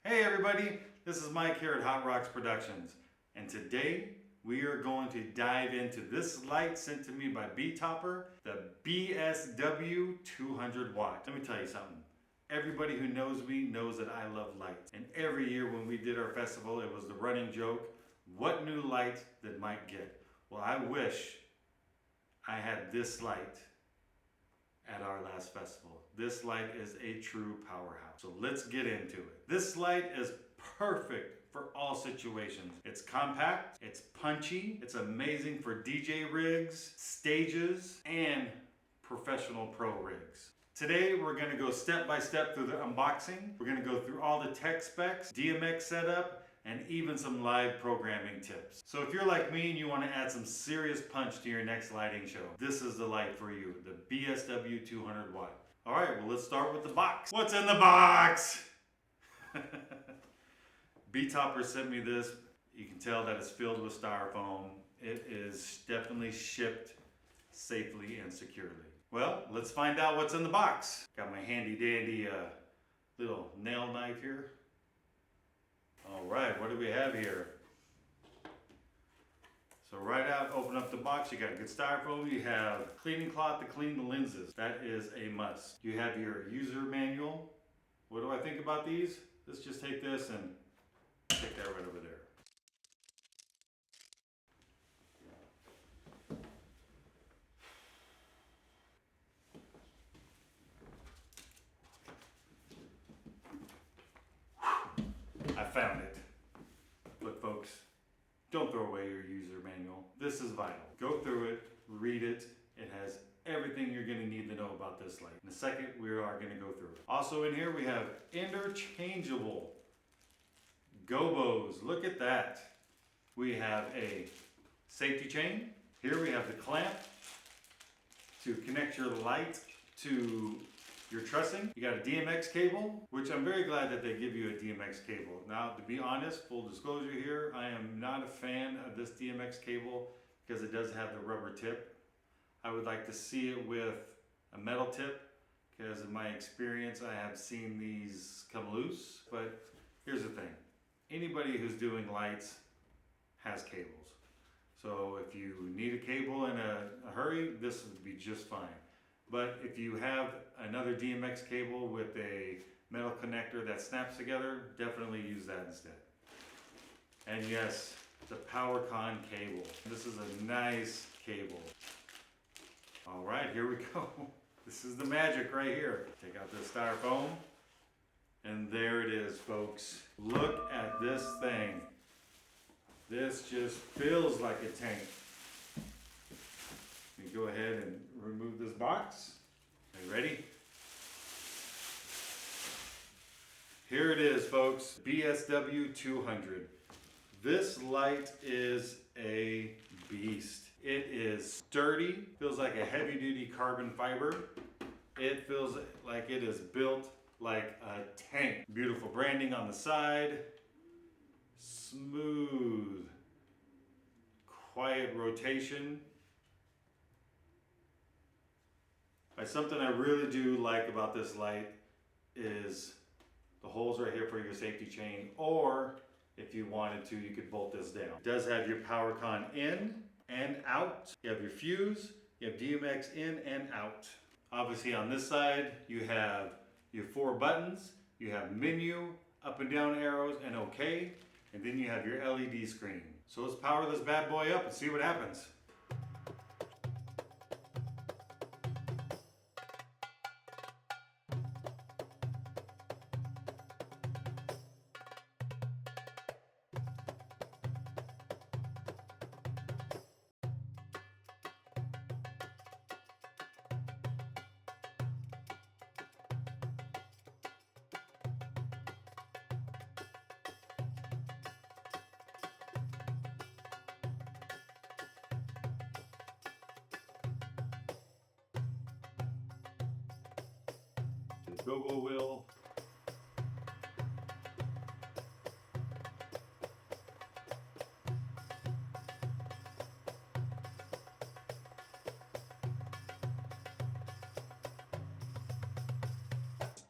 Hey everybody, this is Mike here at Hot Rocks Productions, and today we are going to dive into this light sent to me by Betopper, the BSW200W. Let me tell you something. Everybody who knows me knows that I love lights, and every year when we did our festival, it was the running joke, what new light did Mike get? Well, I wish I had this light at our last festival. This light is a true powerhouse. So let's get into it. This light is perfect for all situations. It's compact, it's punchy, it's amazing for DJ rigs, stages, and professional pro rigs. Today we're going to go step by step through the unboxing. We're going to go through all the tech specs, DMX setup, and even some live programming tips. So if you're like me and you want to add some serious punch to your next lighting show, this is the light for you, the BSW200W. All right, well let's start with the box. What's in the box? Betopper sent me this. You can tell that it's filled with styrofoam. It is definitely shipped safely and securely. Well, let's find out what's in the box. Got my handy dandy little nail knife here. All right, what do we have here? So right out, open up the box, you got a good styrofoam, you have cleaning cloth to clean the lenses. That is a must. You have your user manual. What do I think about these? Let's just take this and stick that right over there. I found it. Look folks, don't throw away your user manual. This is vital. Go through it, read it. It has everything you're gonna need to know about this light. In a second, we are gonna go through it. Also in here, we have interchangeable gobos. Look at that. We have a safety chain. Here we have the clamp to connect your light to your trussing. You got a DMX cable, which I'm very glad that they give you a DMX cable. Now, to be honest, full disclosure here, I am not a fan of this DMX cable because it does have the rubber tip. I would like to see it with a metal tip because in my experience, I have seen these come loose. But here's the thing. Anybody who's doing lights has cables. So if you need a cable in a hurry, this would be just fine. But if you have another DMX cable with a metal connector that snaps together, definitely use that instead. And yes, the PowerCon cable. This is a nice cable. All right, here we go. This is the magic right here. Take out this styrofoam. And there it is, folks. Look at this thing. This just feels like a tank. Let me go ahead and remove this box. Are you ready? Here it is, folks. BSW200. This light is a beast. It is sturdy. Feels like a heavy-duty carbon fiber. It feels like it is built like a tank. Beautiful branding on the side. Smooth, quiet rotation. Something I really do like about this light is the holes right here for your safety chain, or if you wanted to, you could bolt this down. It does have your PowerCon in and out. You have your fuse, you have DMX in and out. Obviously on this side, you have your 4 buttons, you have menu, up and down arrows, and OK, and then you have your LED screen. So let's power this bad boy up and see what happens. The go-go wheel.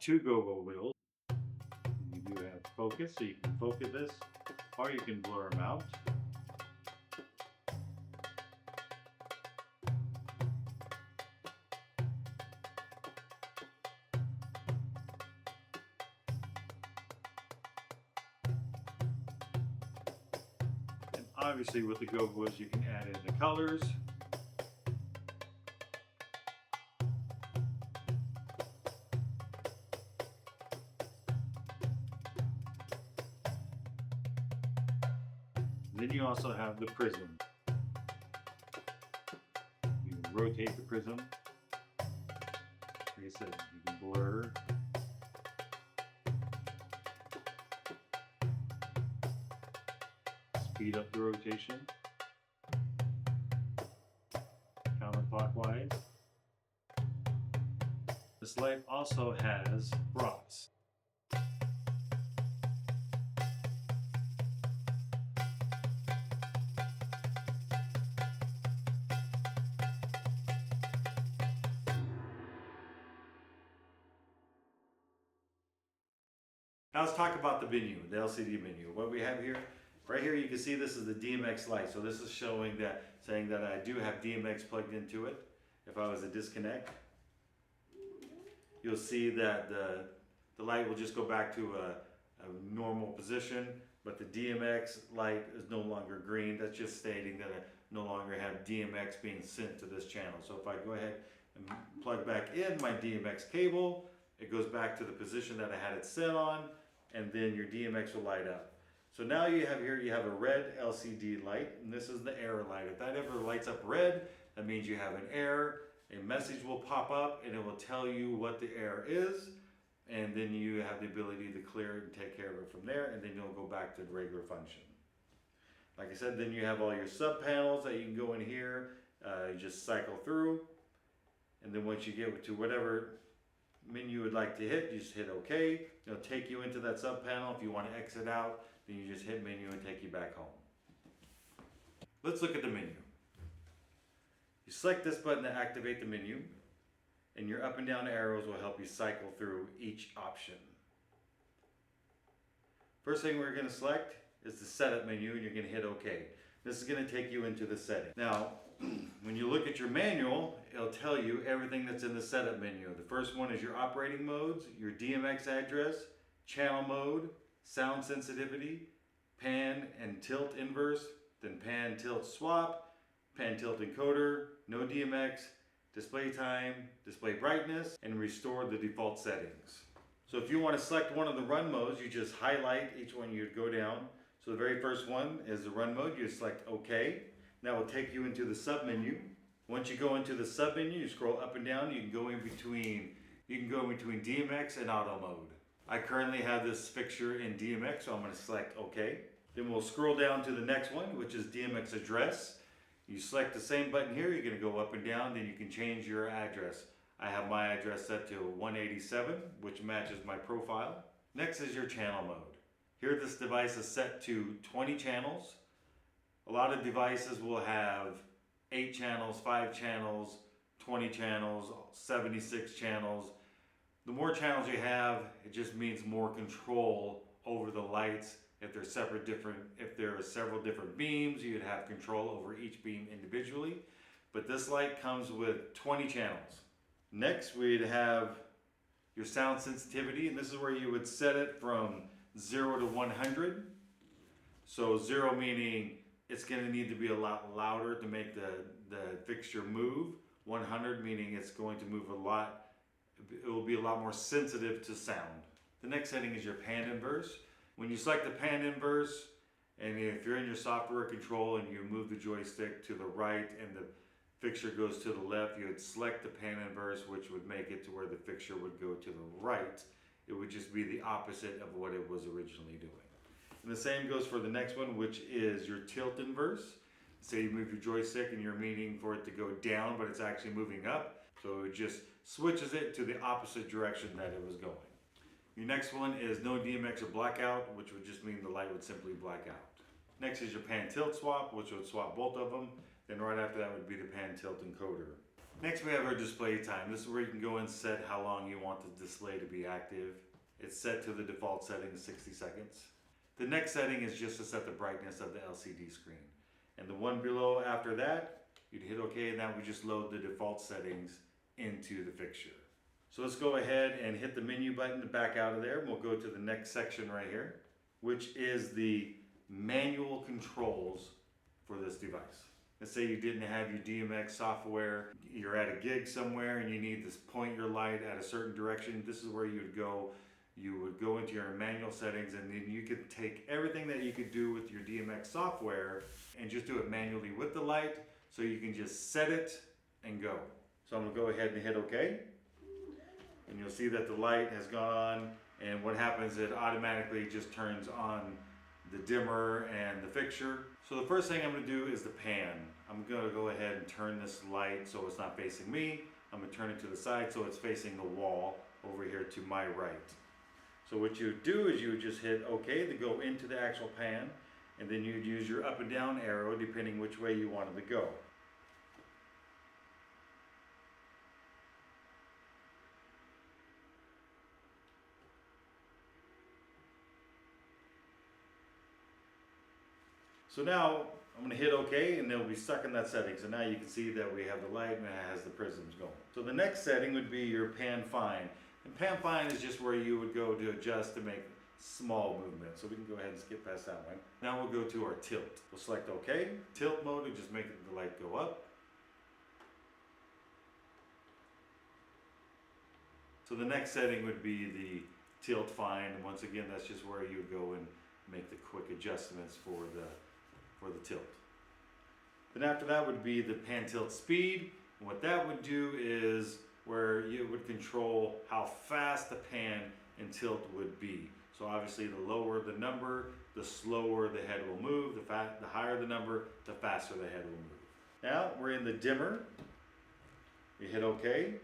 Two go-go wheels. You do have focus, so you can focus this, or you can blur them out. And obviously with the go-go's you can add in the colors. Then you also have the prism. You can rotate the prism. Like I said, you can blur. Speed up the rotation. Counterclockwise. This light also has props. Now let's talk about the menu, the LCD menu. What we have here, right here you can see this is the DMX light. So this is showing that, saying that I do have DMX plugged into it. If I was to disconnect, you'll see that the light will just go back to a normal position, but the DMX light is no longer green. That's just stating that I no longer have DMX being sent to this channel. So if I go ahead and plug back in my DMX cable, it goes back to the position that I had it set on, and then your DMX will light up. So now you have here, you have a red LCD light, and this is the error light. If that ever lights up red, that means you have an error. A message will pop up and it will tell you what the error is, and then you have the ability to clear it and take care of it from there, and then you'll go back to the regular function. Like I said, then you have all your sub panels that you can go in here, you just cycle through, and then once you get to whatever menu you would like to hit, you just hit OK. It'll take you into that sub panel. If you want to exit out, then you just hit menu and take you back home. Let's look at the menu. You select this button to activate the menu, and your up and down arrows will help you cycle through each option. First thing we're going to select is the setup menu, and you're going to hit OK. This is going to take you into the settings. Now, when you look at your manual, it'll tell you everything that's in the setup menu. The first one is your operating modes, your DMX address, channel mode, sound sensitivity, pan and tilt inverse, then pan tilt swap, pan tilt encoder, no DMX, display time, display brightness, and restore the default settings. So if you want to select one of the run modes, you just highlight each one, you'd go down. So the very first one is the run mode, you select OK. That will take you into the sub menu. Once you go into the sub menu, you scroll up and down, you can go in between DMX and auto mode. I currently have this fixture in DMX, so I'm going to select OK. Then we'll scroll down to the next one, which is DMX address. You select the same button here, you're going to go up and down, then you can change your address. I have my address set to 187, which matches my profile. Next is your channel mode. Here this device is set to 20 channels. A lot of devices will have 8 channels, 5 channels, 20 channels, 76 channels. The more channels you have, it just means more control over the lights. If there are several different beams, you'd have control over each beam individually. But this light comes with 20 channels. Next, we'd have your sound sensitivity, and this is where you would set it from 0 to 100. So 0 meaning it's going to need to be a lot louder to make the fixture move. 100 meaning it's going to move a lot, it will be a lot more sensitive to sound. The next setting is your pan inverse. When you select the pan inverse, and if you're in your software control and you move the joystick to the right and the fixture goes to the left, you would select the pan inverse, which would make it to where the fixture would go to the right. It would just be the opposite of what it was originally doing. And the same goes for the next one, which is your tilt inverse. Say you move your joystick and you're meaning for it to go down, but it's actually moving up. So it just switches it to the opposite direction that it was going. Your next one is no DMX or blackout, which would just mean the light would simply black out. Next is your pan tilt swap, which would swap both of them. Then right after that would be the pan tilt encoder. Next we have our display time. This is where you can go and set how long you want the display to be active. It's set to the default setting, 60 seconds. The next setting is just to set the brightness of the LCD screen. And the one below after that, you'd hit OK, and that would just load the default settings into the fixture. So let's go ahead and hit the menu button to back out of there. We'll go to the next section right here, which is the manual controls for this device. Let's say you didn't have your DMX software, you're at a gig somewhere and you need to point your light at a certain direction. This is where you would go. You would go into your manual settings, and then you could take everything that you could do with your DMX software and just do it manually with the light, so you can just set it and go. So I'm gonna go ahead and hit OK. And you'll see that the light has gone on, and what happens, it automatically just turns on the dimmer and the fixture. So the first thing I'm gonna do is the pan. I'm gonna go ahead and turn this light so it's not facing me. I'm gonna turn it to the side so it's facing the wall over here to my right. So what you would do is you would just hit OK to go into the actual pan, and then you'd use your up and down arrow depending which way you wanted to go. So now I'm going to hit OK, and they'll be stuck in that setting. So now you can see that we have the light and it has the prisms going. So the next setting would be your pan fine. And pan fine is just where you would go to adjust to make small movements. So we can go ahead and skip past that one. Now we'll go to our tilt. We'll select OK. Tilt mode will just make the light go up. So the next setting would be the tilt fine. And once again, that's just where you would go and make the quick adjustments for the tilt. Then after that would be the pan tilt speed. And what that would do is where you would control how fast the pan and tilt would be. So obviously the lower the number, the slower the head will move. The higher the number, the faster the head will move. Now we're in the dimmer. You hit OK.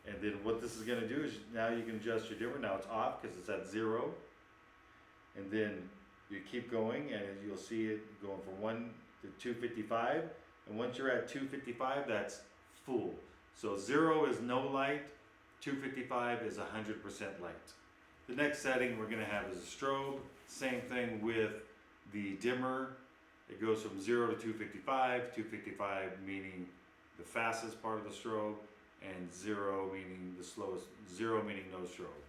And then what this is going to do is now you can adjust your dimmer. Now it's off because it's at 0. And then you keep going, and you'll see it going from 1 to 255. And once you're at 255, that's full. So 0 is no light, 255 is 100% light. The next setting we're going to have is a strobe. Same thing with the dimmer. It goes from 0 to 255, 255 meaning the fastest part of the strobe, and 0 meaning the slowest, 0 meaning no strobe.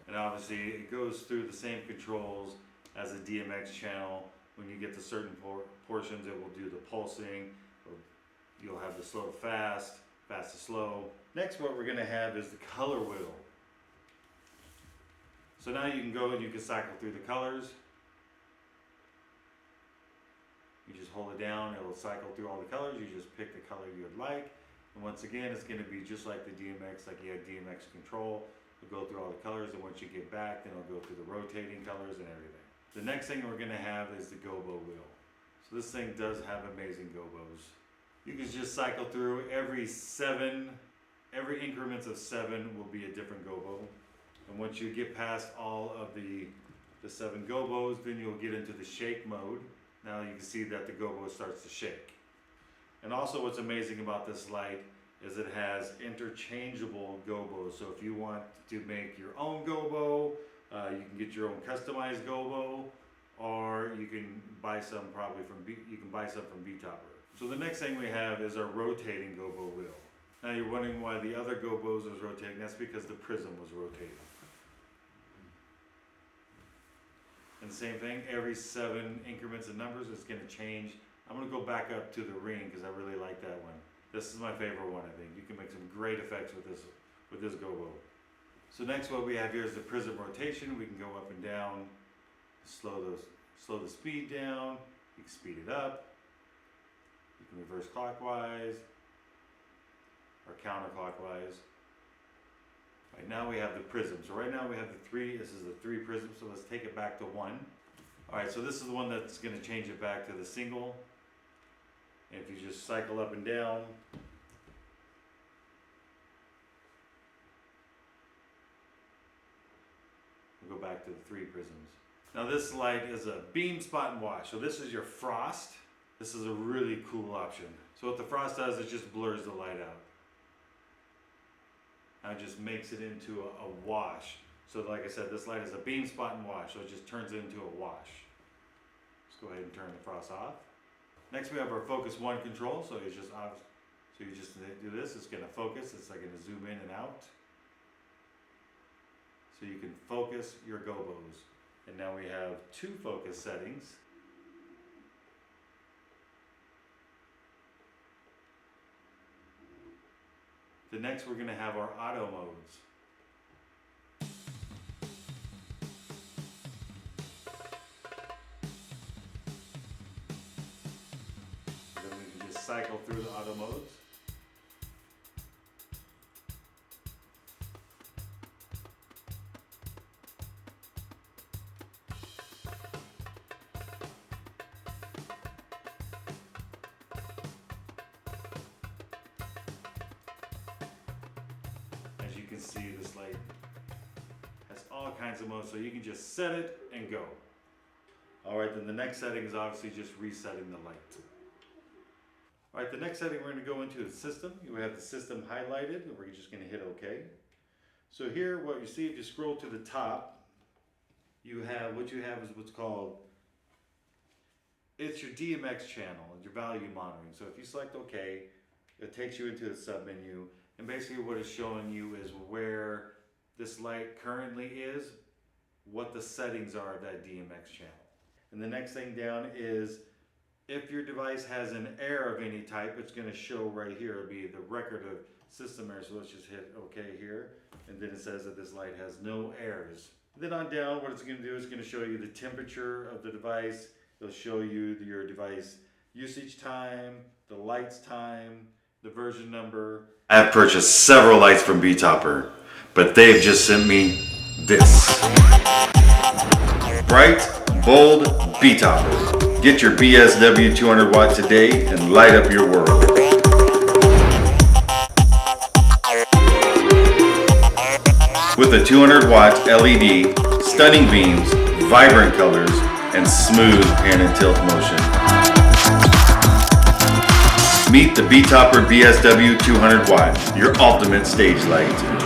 And obviously it goes through the same controls as a DMX channel. When you get to certain portions, it will do the pulsing. You'll have the slow to fast, fast to slow. Next, what we're going to have is the color wheel. So now you can go and you can cycle through the colors. You just hold it down, it will cycle through all the colors. You just pick the color you would like. And once again, it's going to be just like the DMX, like you had DMX control. It'll go through all the colors, and once you get back, then it'll go through the rotating colors and everything. The next thing we're going to have is the gobo wheel. So this thing does have amazing gobos. You can just cycle through every increments of 7 will be a different gobo. And once you get past all of the 7 gobos, then you'll get into the shake mode. Now you can see that the gobo starts to shake. And also what's amazing about this light is it has interchangeable gobos. So if you want to make your own gobo, you can get your own customized gobo, or you can buy some from Betopper. So the next thing we have is our rotating gobo wheel. Now you're wondering why the other gobos was rotating. That's because the prism was rotating. And the same thing, every 7 increments of numbers, it's going to change. I'm going to go back up to the ring because I really like that one. This is my favorite one, I think. You can make some great effects with this gobo. So next what we have here is the prism rotation. We can go up and down, slow the speed down, you can speed it up, you can reverse clockwise or counterclockwise. Right now we have the prism. So right now we have the 3, this is the 3 prisms, so let's take it back to 1. Alright, so this is the one that's going to change it back to the single. And if you just cycle up and down, we'll go back to the 3 prisms. Now this light is a beam spot and wash. So this is your frost. This is a really cool option. So what the frost does, it just blurs the light out. Now it just makes it into a wash. So like I said, this light is a beam, spot, and wash, so it just turns into a wash. Let's go ahead and turn the frost off. Next we have our focus 1 control, so you just do this, it's going to focus, it's like going to zoom in and out. So you can focus your gobos. And now we have 2 focus settings. The next we're going to have our auto modes. Then we can just cycle through the auto modes. As you can see, this light has all kinds of modes, so you can just set it and go. Alright, then the next setting is obviously just resetting the light. Alright, the next setting we're going to go into is system. You have the system highlighted, and we're just going to hit OK. So here, what you see, if you scroll to the top, what you have is what's called, it's your DMX channel, your value monitoring. So if you select OK, it takes you into the submenu. And basically what it's showing you is where this light currently is, what the settings are of that DMX channel. And the next thing down is if your device has an error of any type, it's going to show right here. It'll be the record of system error. So let's just hit OK here. And then it says that this light has no errors. Then on down, what it's going to do is going to show you the temperature of the device. It'll show you your device usage time, the light's time, the version number. I have purchased several lights from Betopper, but they've just sent me this. Bright, bold Betopper. Get your BSW200W today and light up your world. With a 200-watt LED, stunning beams, vibrant colors, and smooth pan and tilt motion. Meet the Betopper BSW200W, your ultimate stage light.